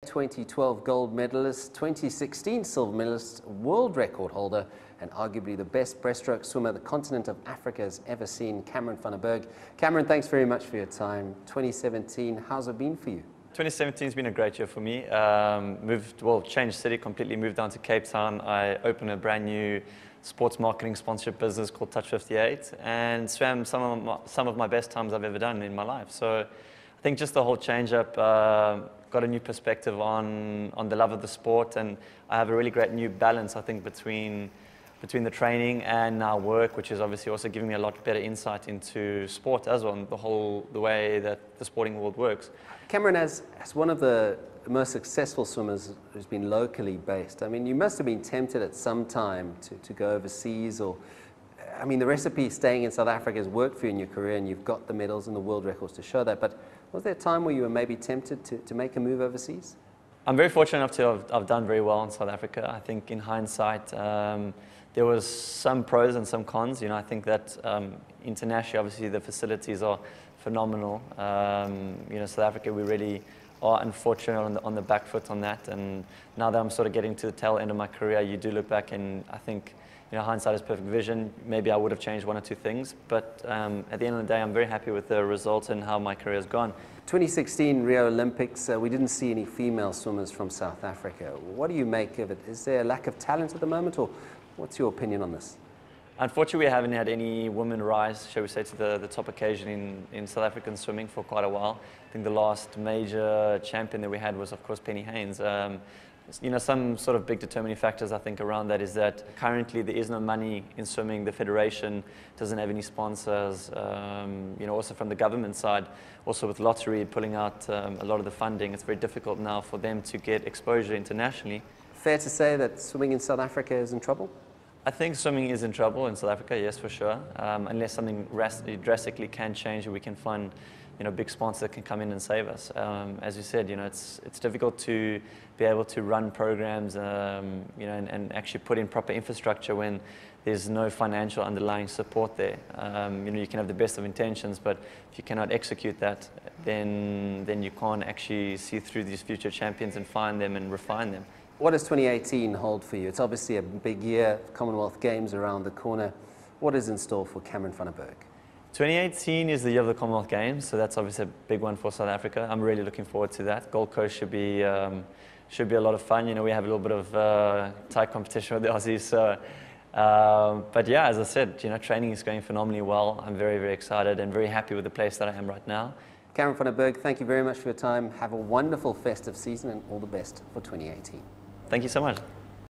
2012 gold medalist, 2016 silver medalist, world record holder, and arguably the best breaststroke swimmer the continent of Africa has ever seen, Cameron van der Burgh. Cameron, thanks very much for your time. 2017, how's it been for you? 2017 has been a great year for me. Changed city completely, moved down to Cape Town. I opened a brand new sports marketing sponsorship business called Touch 58 and swam some of my best times I've ever done in my life. So I think just the whole change up, got a new perspective on the love of the sport, and I have a really great new balance, I think, between the training and now work, which is obviously also giving me a lot better insight into sport as well, and the way that the sporting world works. Cameron, as one of the most successful swimmers who's been locally based, I mean, you must have been tempted at some time to go overseas, or, I mean, the recipe staying in South Africa has worked for you in your career, and you've got the medals and the world records to show that, but was there a time where you were maybe tempted to make a move overseas? I'm very fortunate enough to have done very well in South Africa. I think in hindsight, there was some pros and some cons. You know, I think that internationally, obviously, the facilities are phenomenal. You know, South Africa, we really are unfortunate on the back foot on that. And now that I'm sort of getting to the tail end of my career, you do look back and I think, you know, hindsight is perfect vision. Maybe I would have changed one or two things, but at the end of the day, I'm very happy with the results and how my career has gone. 2016 Rio Olympics, we didn't see any female swimmers from South Africa. What do you make of it? Is there a lack of talent at the moment, or what's your opinion on this? Unfortunately, we haven't had any women rise, shall we say, to the top occasion in South African swimming for quite a while. I think the last major champion that we had was, of course, Penny Haynes. You know, some sort of big determining factors, I think, around that is that currently there is no money in swimming. The federation doesn't have any sponsors. You know, also from the government side, also with lottery pulling out a lot of the funding, it's very difficult now for them to get exposure internationally. Fair to say that swimming in South Africa is in trouble? I think swimming is in trouble in South Africa, yes, for sure. Unless something drastically can change, and we can find, you know, big sponsor that can come in and save us. As you said, you know, it's difficult to be able to run programs, you know, and actually put in proper infrastructure when there's no financial underlying support there. You know, you can have the best of intentions, but if you cannot execute that, then you can't actually see through these future champions and find them and refine them. What does 2018 hold for you? It's obviously a big year, Commonwealth Games around the corner. What is in store for Cameron van der Burgh? 2018 is the year of the Commonwealth Games, so that's obviously a big one for South Africa. I'm really looking forward to that. Gold Coast should be a lot of fun. You know, we have a little bit of tight competition with the Aussies. So, but yeah, as I said, you know, training is going phenomenally well. I'm very, very excited and very happy with the place that I am right now. Cameron van der Burgh, thank you very much for your time. Have a wonderful festive season and all the best for 2018. Thank you so much.